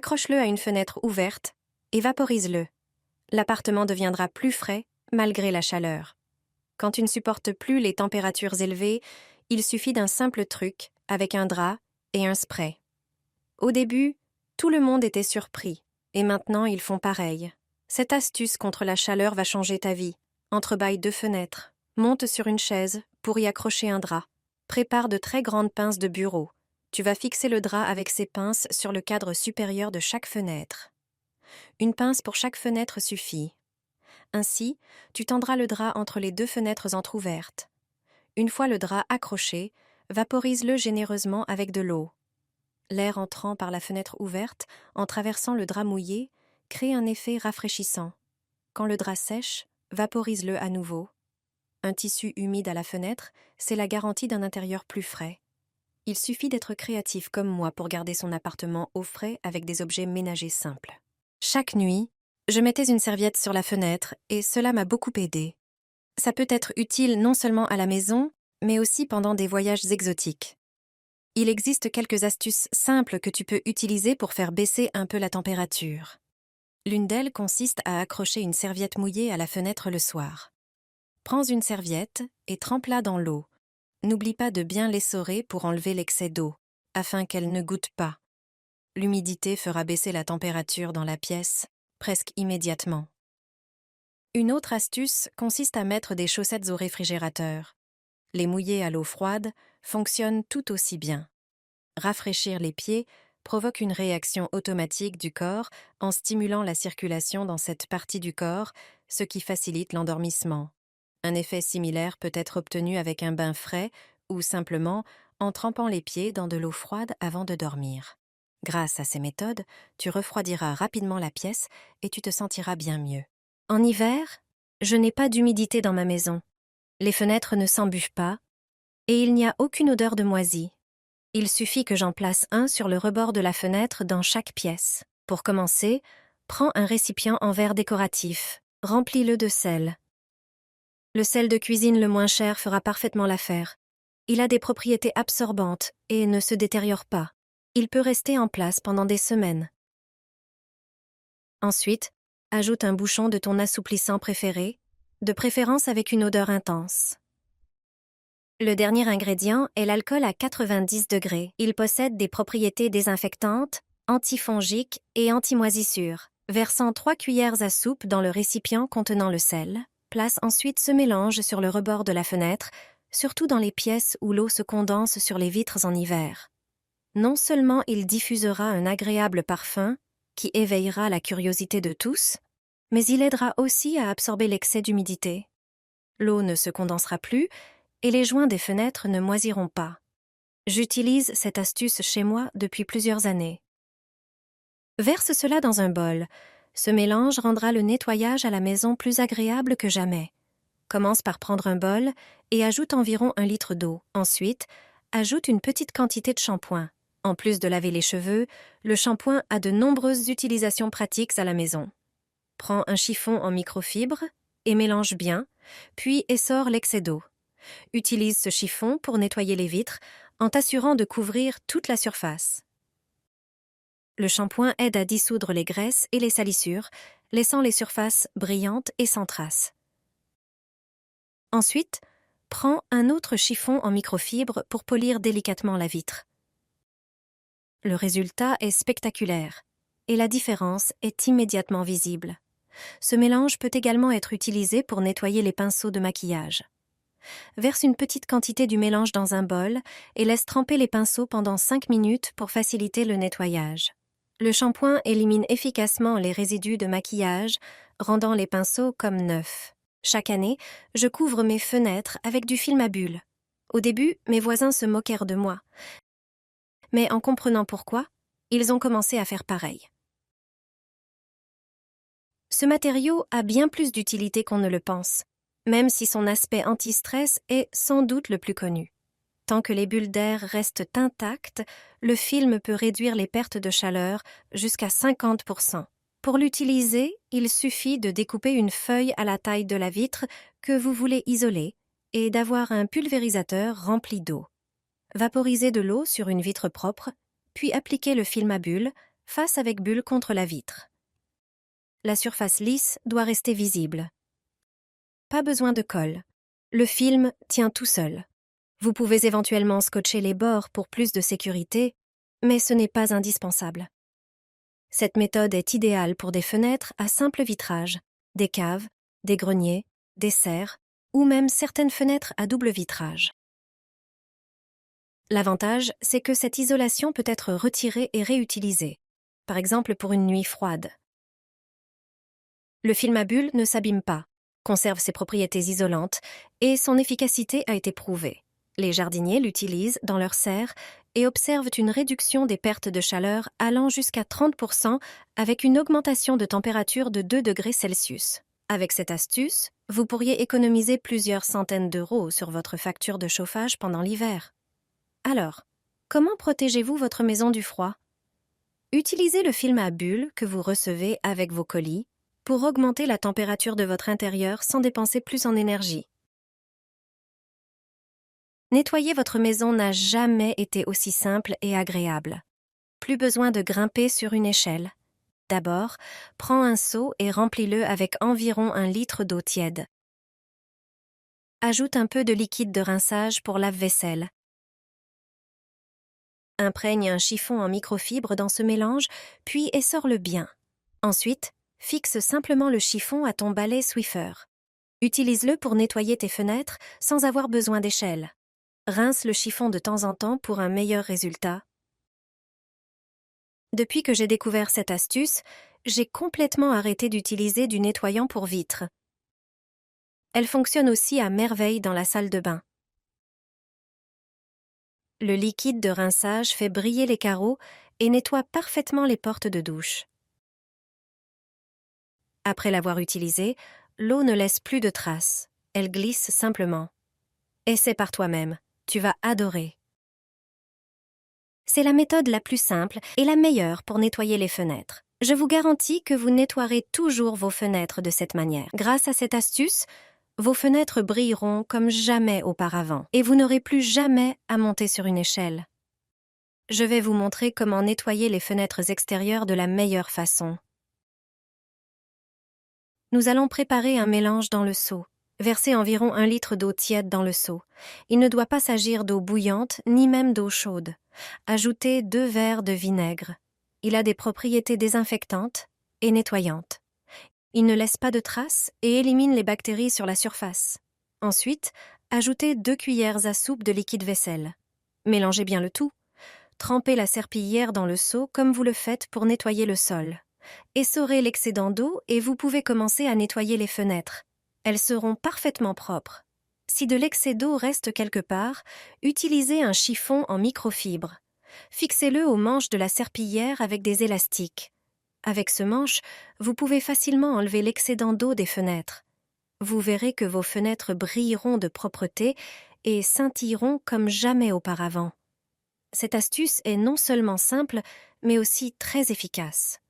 Accroche-le à une fenêtre ouverte et vaporise-le. L'appartement deviendra plus frais malgré la chaleur. Quand tu ne supportes plus les températures élevées, il suffit d'un simple truc avec un drap et un spray. Au début, tout le monde était surpris, et maintenant ils font pareil. Cette astuce contre la chaleur va changer ta vie. Entrebâille 2 fenêtres, monte sur une chaise pour y accrocher un drap. Prépare de très grandes pinces de bureau. Tu vas fixer le drap avec ces pinces sur le cadre supérieur de chaque fenêtre. Une pince pour chaque fenêtre suffit. Ainsi, tu tendras le drap entre les 2 fenêtres entr'ouvertes. Une fois le drap accroché, vaporise-le généreusement avec de l'eau. L'air entrant par la fenêtre ouverte, en traversant le drap mouillé, crée un effet rafraîchissant. Quand le drap sèche, vaporise-le à nouveau. Un tissu humide à la fenêtre, c'est la garantie d'un intérieur plus frais. Il suffit d'être créatif comme moi pour garder son appartement au frais avec des objets ménagers simples. Chaque nuit, je mettais une serviette sur la fenêtre et cela m'a beaucoup aidé. Ça peut être utile non seulement à la maison, mais aussi pendant des voyages exotiques. Il existe quelques astuces simples que tu peux utiliser pour faire baisser un peu la température. L'une d'elles consiste à accrocher une serviette mouillée à la fenêtre le soir. Prends une serviette et trempe-la dans l'eau. N'oublie pas de bien l'essorer pour enlever l'excès d'eau, afin qu'elle ne goûte pas. L'humidité fera baisser la température dans la pièce presque immédiatement. Une autre astuce consiste à mettre des chaussettes au réfrigérateur. Les mouiller à l'eau froide fonctionne tout aussi bien. Rafraîchir les pieds provoque une réaction automatique du corps en stimulant la circulation dans cette partie du corps, ce qui facilite l'endormissement. Un effet similaire peut être obtenu avec un bain frais ou simplement en trempant les pieds dans de l'eau froide avant de dormir. Grâce à ces méthodes, tu refroidiras rapidement la pièce et tu te sentiras bien mieux. En hiver, je n'ai pas d'humidité dans ma maison. Les fenêtres ne s'embuvent pas et il n'y a aucune odeur de moisi. Il suffit que j'en place un sur le rebord de la fenêtre dans chaque pièce. Pour commencer, prends un récipient en verre décoratif, remplis-le de sel. Le sel de cuisine le moins cher fera parfaitement l'affaire. Il a des propriétés absorbantes et ne se détériore pas. Il peut rester en place pendant des semaines. Ensuite, ajoute un bouchon de ton assouplissant préféré, de préférence avec une odeur intense. Le dernier ingrédient est l'alcool à 90 degrés. Il possède des propriétés désinfectantes, antifongiques et antimoisissures. Versant 3 cuillères à soupe dans le récipient contenant le sel, place ensuite ce mélange sur le rebord de la fenêtre, surtout dans les pièces où l'eau se condense sur les vitres en hiver. Non seulement il diffusera un agréable parfum, qui éveillera la curiosité de tous, mais il aidera aussi à absorber l'excès d'humidité. L'eau ne se condensera plus et les joints des fenêtres ne moisiront pas. J'utilise cette astuce chez moi depuis plusieurs années. Verse cela dans un bol. Ce mélange rendra le nettoyage à la maison plus agréable que jamais. Commence par prendre un bol et ajoute environ 1 litre d'eau. Ensuite, ajoute une petite quantité de shampoing. En plus de laver les cheveux, le shampoing a de nombreuses utilisations pratiques à la maison. Prends un chiffon en microfibre et mélange bien, puis essore l'excès d'eau. Utilise ce chiffon pour nettoyer les vitres en t'assurant de couvrir toute la surface. Le shampoing aide à dissoudre les graisses et les salissures, laissant les surfaces brillantes et sans traces. Ensuite, prends un autre chiffon en microfibre pour polir délicatement la vitre. Le résultat est spectaculaire et la différence est immédiatement visible. Ce mélange peut également être utilisé pour nettoyer les pinceaux de maquillage. Verse une petite quantité du mélange dans un bol et laisse tremper les pinceaux pendant 5 minutes pour faciliter le nettoyage. Le shampoing élimine efficacement les résidus de maquillage, rendant les pinceaux comme neufs. Chaque année, je couvre mes fenêtres avec du film à bulles. Au début, mes voisins se moquèrent de moi. Mais en comprenant pourquoi, ils ont commencé à faire pareil. Ce matériau a bien plus d'utilité qu'on ne le pense, même si son aspect anti-stress est sans doute le plus connu. Tant que les bulles d'air restent intactes, le film peut réduire les pertes de chaleur jusqu'à 50%. Pour l'utiliser, il suffit de découper une feuille à la taille de la vitre que vous voulez isoler et d'avoir un pulvérisateur rempli d'eau. Vaporisez de l'eau sur une vitre propre, puis appliquez le film à bulles, face avec bulle contre la vitre. La surface lisse doit rester visible. Pas besoin de colle. Le film tient tout seul. Vous pouvez éventuellement scotcher les bords pour plus de sécurité, mais ce n'est pas indispensable. Cette méthode est idéale pour des fenêtres à simple vitrage, des caves, des greniers, des serres ou même certaines fenêtres à double vitrage. L'avantage, c'est que cette isolation peut être retirée et réutilisée, par exemple pour une nuit froide. Le film à bulles ne s'abîme pas, conserve ses propriétés isolantes et son efficacité a été prouvée. Les jardiniers l'utilisent dans leurs serres et observent une réduction des pertes de chaleur allant jusqu'à 30% avec une augmentation de température de 2 degrés Celsius. Avec cette astuce, vous pourriez économiser plusieurs centaines d'euros sur votre facture de chauffage pendant l'hiver. Alors, comment protégez-vous votre maison du froid? Utilisez le film à bulles que vous recevez avec vos colis pour augmenter la température de votre intérieur sans dépenser plus en énergie. Nettoyer votre maison n'a jamais été aussi simple et agréable. Plus besoin de grimper sur une échelle. D'abord, prends un seau et remplis-le avec environ 1 litre d'eau tiède. Ajoute un peu de liquide de rinçage pour lave-vaisselle. Imprègne un chiffon en microfibre dans ce mélange, puis essore-le bien. Ensuite, fixe simplement le chiffon à ton balai Swiffer. Utilise-le pour nettoyer tes fenêtres sans avoir besoin d'échelle. Rince le chiffon de temps en temps pour un meilleur résultat. Depuis que j'ai découvert cette astuce, j'ai complètement arrêté d'utiliser du nettoyant pour vitres. Elle fonctionne aussi à merveille dans la salle de bain. Le liquide de rinçage fait briller les carreaux et nettoie parfaitement les portes de douche. Après l'avoir utilisée, l'eau ne laisse plus de traces. Elle glisse simplement. Essaie par toi-même. Tu vas adorer. C'est la méthode la plus simple et la meilleure pour nettoyer les fenêtres. Je vous garantis que vous nettoierez toujours vos fenêtres de cette manière. Grâce à cette astuce, vos fenêtres brilleront comme jamais auparavant et vous n'aurez plus jamais à monter sur une échelle. Je vais vous montrer comment nettoyer les fenêtres extérieures de la meilleure façon. Nous allons préparer un mélange dans le seau. Versez environ 1 litre d'eau tiède dans le seau. Il ne doit pas s'agir d'eau bouillante ni même d'eau chaude. Ajoutez 2 verres de vinaigre. Il a des propriétés désinfectantes et nettoyantes. Il ne laisse pas de traces et élimine les bactéries sur la surface. Ensuite, ajoutez 2 cuillères à soupe de liquide vaisselle. Mélangez bien le tout. Trempez la serpillière dans le seau comme vous le faites pour nettoyer le sol. Essorez l'excédent d'eau et vous pouvez commencer à nettoyer les fenêtres. Elles seront parfaitement propres. Si de l'excès d'eau reste quelque part, utilisez un chiffon en microfibre. Fixez-le au manche de la serpillière avec des élastiques. Avec ce manche, vous pouvez facilement enlever l'excédent d'eau des fenêtres. Vous verrez que vos fenêtres brilleront de propreté et scintilleront comme jamais auparavant. Cette astuce est non seulement simple, mais aussi très efficace.